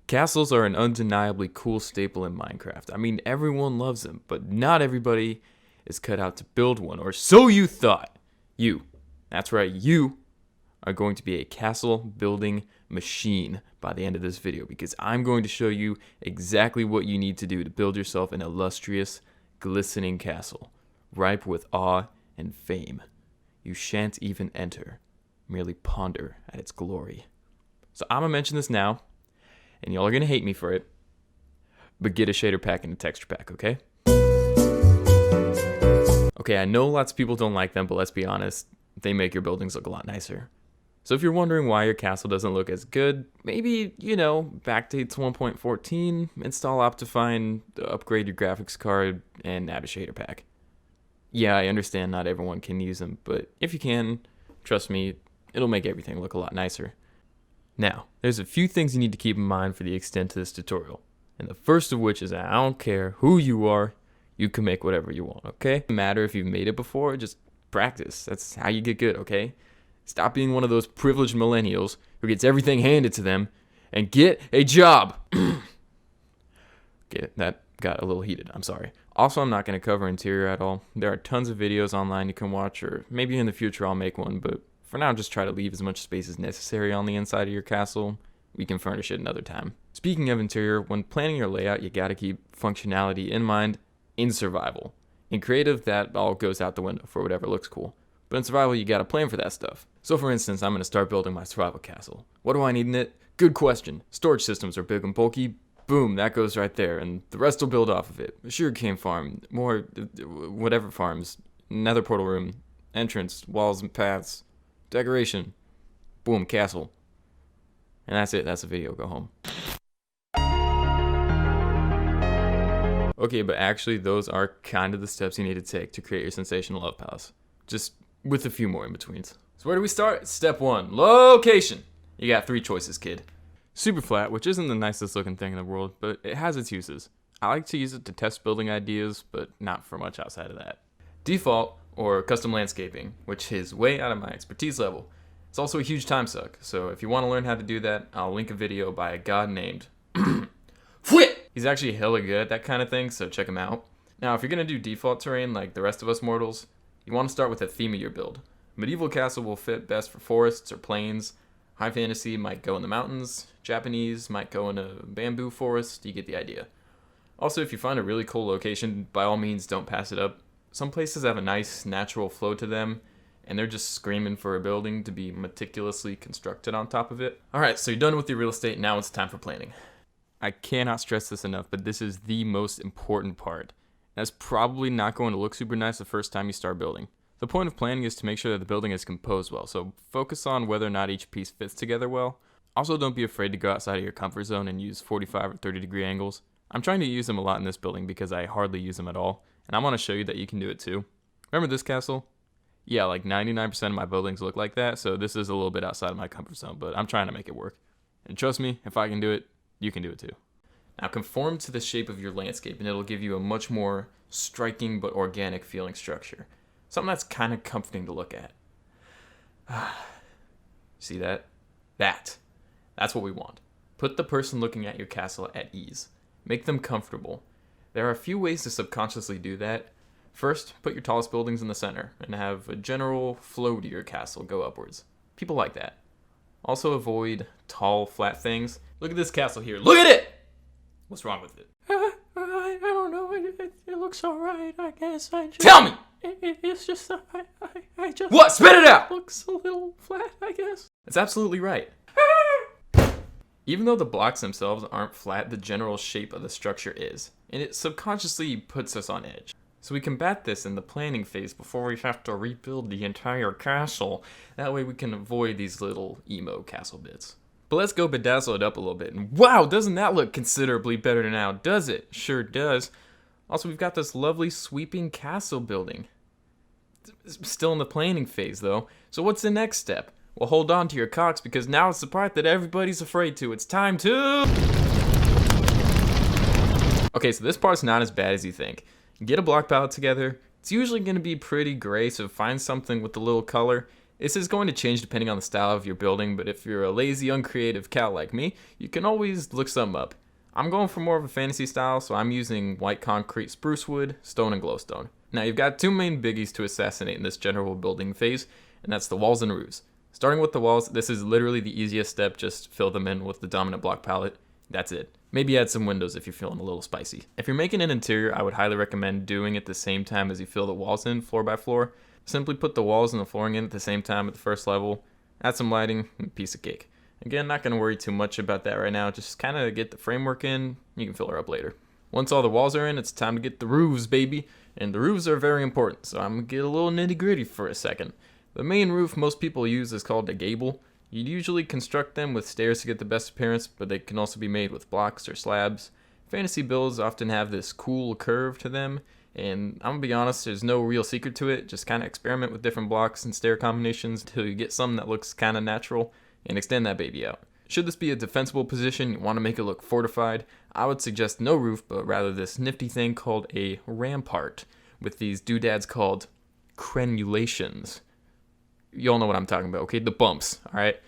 Castles are an undeniably cool staple in Minecraft. I mean, everyone loves them, but not everybody is cut out to build one, or so you thought. That's right, you are going to be a castle building machine by the end of this video, because I'm going to show you exactly what you need to do to build yourself an illustrious, glistening castle, ripe with awe and fame. You shan't even enter, merely ponder at its glory. So I'm gonna mention this now, and y'all are gonna hate me for it, but get a shader pack and a texture pack, okay? Okay, I know lots of people don't like them, but let's be honest, they make your buildings look a lot nicer. So if you're wondering why your castle doesn't look as good, maybe, backdate to 1.14, install Optifine, upgrade your graphics card, and add a shader pack. Yeah, I understand not everyone can use them, but if you can, trust me, it'll make everything look a lot nicer. Now, there's a few things you need to keep in mind for the extent of this tutorial, and the first of which is that I don't care who you are, you can make whatever you want, okay? It doesn't matter if you've made it before, just practice. That's how you get good, okay? Stop being one of those privileged millennials who gets everything handed to them and get a job. Okay, that got a little heated, I'm sorry. Also, I'm not going to cover interior at all. There are tons of videos online you can watch, or maybe in the future I'll make one, but for now, just try to leave as much space as necessary on the inside of your castle. We can furnish it another time. Speaking of interior, when planning your layout, you gotta keep functionality in mind in survival. In creative, that all goes out the window for whatever looks cool. But in survival, you gotta plan for that stuff. So for instance, I'm gonna start building my survival castle. What do I need in it? Good question. Storage systems are big and bulky. Boom, that goes right there, and the rest will build off of it. A sugarcane farm, more whatever farms, nether portal room, entrance, walls and paths, decoration, boom, castle. And that's it, that's the video, go home. Okay, but actually those are kind of the steps you need to take to create your sensational love palace. Just with a few more in-betweens. So where do we start? Step 1, location. You got 3 choices, kid. Super flat, which isn't the nicest looking thing in the world, but it has its uses. I like to use it to test building ideas, but not for much outside of that. Default, or custom landscaping, which is way out of my expertise level. It's also a huge time suck, so if you want to learn how to do that, I'll link a video by a god named Fwit! He's actually hella good at that kind of thing, so check him out. Now, if you're going to do default terrain like the rest of us mortals, you want to start with a theme of your build. Medieval castle will fit best for forests or plains. High fantasy might go in the mountains. Japanese might go in a bamboo forest. You get the idea. Also, if you find a really cool location, by all means don't pass it up. Some places have a nice natural flow to them, and they're just screaming for a building to be meticulously constructed on top of it. Alright, so you're done with your real estate, now it's time for planning. I cannot stress this enough, but this is the most important part. That's probably not going to look super nice the first time you start building. The point of planning is to make sure that the building is composed well, so focus on whether or not each piece fits together well. Also, don't be afraid to go outside of your comfort zone and use 45 or 30 degree angles. I'm trying to use them a lot in this building because I hardly use them at all, and I want to show you that you can do it too. Remember this castle? Yeah, like 99% of my buildings look like that, so this is a little bit outside of my comfort zone, but I'm trying to make it work. And trust me, if I can do it, you can do it too. Now conform to the shape of your landscape, and it'll give you a much more striking but organic feeling structure. Something that's kind of comforting to look at. See that? That's what we want. Put the person looking at your castle at ease. Make them comfortable. There are a few ways to subconsciously do that. First, put your tallest buildings in the center and have a general flow to your castle go upwards. People like that. Also avoid tall, flat things. Look at this castle here. Look at it! What's wrong with it? I don't know. It looks alright, I guess. Tell me! It's just, I just... What? Spit it out! Looks a little flat, I guess. That's absolutely right. Even though the blocks themselves aren't flat, the general shape of the structure is, and it subconsciously puts us on edge. So we combat this in the planning phase before we have to rebuild the entire castle. That way we can avoid these little emo castle bits. But let's go bedazzle it up a little bit. And wow, doesn't that look considerably better now, does it? Sure does. Also, we've got this lovely sweeping castle building. Still in the planning phase though. So what's the next step? Well, hold on to your cocks because now it's the part that everybody's afraid to. It's time to... Okay, so this part's not as bad as you think. Get a block palette together. It's usually going to be pretty gray, so find something with a little color. This is going to change depending on the style of your building, but if you're a lazy, uncreative cat like me, you can always look something up. I'm going for more of a fantasy style, so I'm using white concrete, spruce wood, stone, and glowstone. Now you've got two main biggies to assassinate in this general building phase, and that's the walls and roofs. Starting with the walls, this is literally the easiest step, just fill them in with the dominant block palette. That's it. Maybe add some windows if you're feeling a little spicy. If you're making an interior, I would highly recommend doing it the same time as you fill the walls in, floor by floor. Simply put the walls and the flooring in at the same time at the first level, add some lighting, and piece of cake. Again, not going to worry too much about that right now, just kind of get the framework in, you can fill her up later. Once all the walls are in, it's time to get the roofs, baby. And the roofs are very important, so I'm going to get a little nitty gritty for a second. The main roof most people use is called a gable. You'd usually construct them with stairs to get the best appearance, but they can also be made with blocks or slabs. Fantasy builds often have this cool curve to them, and I'm gonna be honest, there's no real secret to it. Just kind of experiment with different blocks and stair combinations until you get something that looks kind of natural, and extend that baby out. Should this be a defensible position, you want to make it look fortified, I would suggest no roof, but rather this nifty thing called a rampart, with these doodads called crenulations. You all know what I'm talking about, okay? The bumps, alright?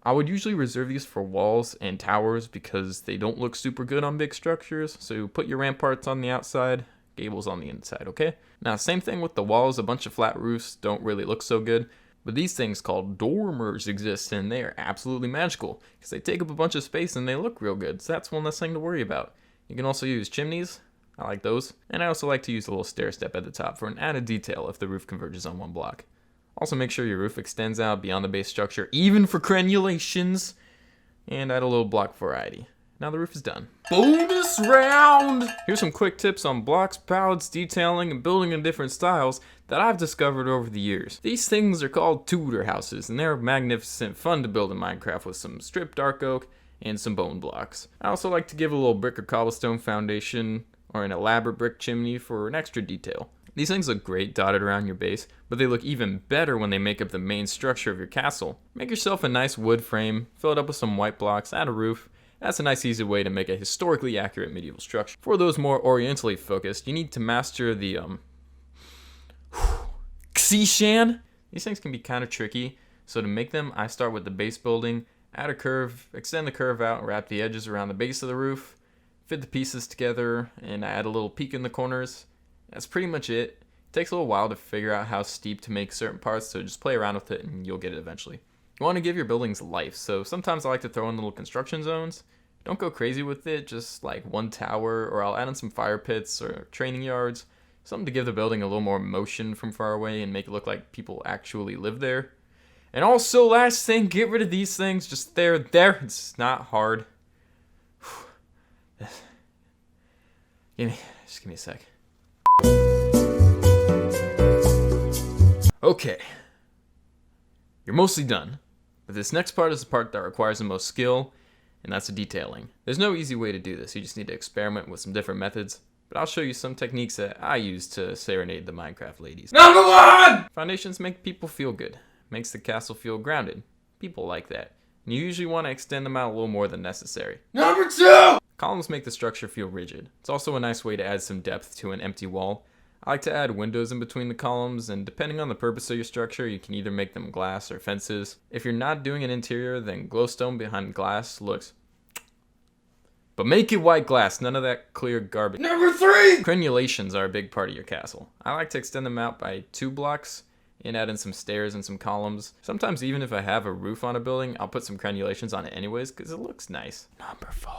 I would usually reserve these for walls and towers because they don't look super good on big structures, so put your ramparts on the outside, gables on the inside, okay? Now, same thing with the walls. A bunch of flat roofs don't really look so good, but these things called dormers exist, and they are absolutely magical because they take up a bunch of space and they look real good, so that's one less thing to worry about. You can also use chimneys. I like those, and I also like to use a little stair step at the top for an added detail if the roof converges on one block. Also make sure your roof extends out beyond the base structure, even for crenulations, and add a little block variety. Now the roof is done. Bonus round! Here's some quick tips on blocks, palettes, detailing, and building in different styles that I've discovered over the years. These things are called Tudor houses, and they're magnificent fun to build in Minecraft with some stripped dark oak and some bone blocks. I also like to give a little brick or cobblestone foundation or an elaborate brick chimney for an extra detail. These things look great dotted around your base, but they look even better when they make up the main structure of your castle. Make yourself a nice wood frame, fill it up with some white blocks, add a roof. That's a nice easy way to make a historically accurate medieval structure. For those more orientally focused, you need to master the Xishan. These things can be kind of tricky, so to make them, I start with the base building, add a curve, extend the curve out, wrap the edges around the base of the roof, fit the pieces together, and add a little peak in the corners. That's pretty much it. It takes a little while to figure out how steep to make certain parts, so just play around with it and you'll get it eventually. You want to give your buildings life, so sometimes I like to throw in little construction zones. Don't go crazy with it, just like one tower, or I'll add in some fire pits or training yards, something to give the building a little more motion from far away and make it look like people actually live there. And also, last thing, get rid of these things, just there, it's not hard. Just give me a sec. Okay, you're mostly done, but this next part is the part that requires the most skill, and that's the detailing. There's no easy way to do this, you just need to experiment with some different methods, but I'll show you some techniques that I use to serenade the Minecraft ladies. Number 1! Foundations make people feel good, makes the castle feel grounded. People like that, and you usually want to extend them out a little more than necessary. Number 2! Columns make the structure feel rigid. It's also a nice way to add some depth to an empty wall. I like to add windows in between the columns, and depending on the purpose of your structure, you can either make them glass or fences. If you're not doing an interior, then glowstone behind glass looks... But make it white glass, none of that clear garbage. Number 3! Crenulations are a big part of your castle. I like to extend them out by 2 blocks and add in some stairs and some columns. Sometimes even if I have a roof on a building, I'll put some crenulations on it anyways because it looks nice. Number 4.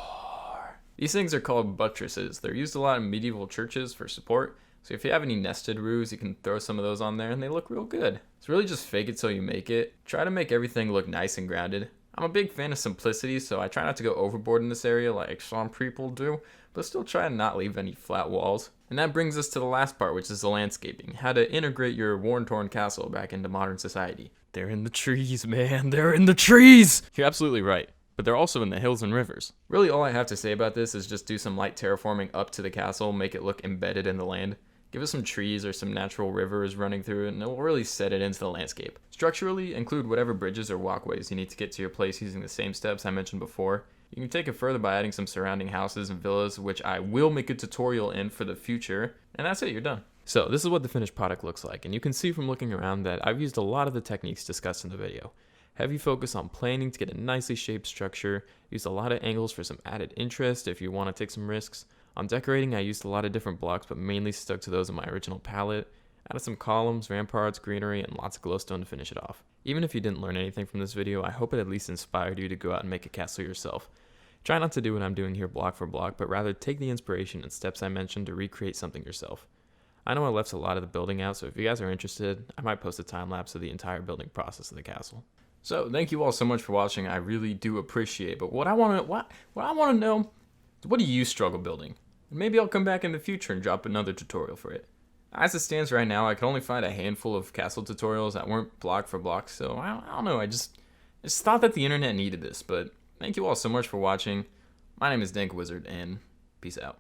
These things are called buttresses. They're used a lot in medieval churches for support. So if you have any nested roofs, you can throw some of those on there and they look real good. It's really just fake it till you make it. Try to make everything look nice and grounded. I'm a big fan of simplicity, so I try not to go overboard in this area like some people do, but still try to not leave any flat walls. And that brings us to the last part, which is the landscaping. How to integrate your worn-torn castle back into modern society. They're in the trees, man. They're in the trees! You're absolutely right. But they're also in the hills and rivers. Really all I have to say about this is just do some light terraforming up to the castle, make it look embedded in the land. Give it some trees or some natural rivers running through it, and it will really set it into the landscape. Structurally, include whatever bridges or walkways you need to get to your place using the same steps I mentioned before. You can take it further by adding some surrounding houses and villas, which I will make a tutorial in for the future, and that's it, you're done. So this is what the finished product looks like, and you can see from looking around that I've used a lot of the techniques discussed in the video. Heavy focus on planing to get a nicely shaped structure, used a lot of angles for some added interest if you want to take some risks. On decorating, I used a lot of different blocks, but mainly stuck to those in my original palette. Added some columns, ramparts, greenery, and lots of glowstone to finish it off. Even if you didn't learn anything from this video, I hope it at least inspired you to go out and make a castle yourself. Try not to do what I'm doing here block for block, but rather take the inspiration and steps I mentioned to recreate something yourself. I know I left a lot of the building out, so if you guys are interested, I might post a time lapse of the entire building process of the castle. So thank you all so much for watching. I really do appreciate it. But what I want to know is, what do you struggle building? Maybe I'll come back in the future and drop another tutorial for it. As it stands right now, I can only find a handful of castle tutorials that weren't block for block, so I don't know. I just thought that the internet needed this. But thank you all so much for watching. My name is Dankiewizard, and peace out.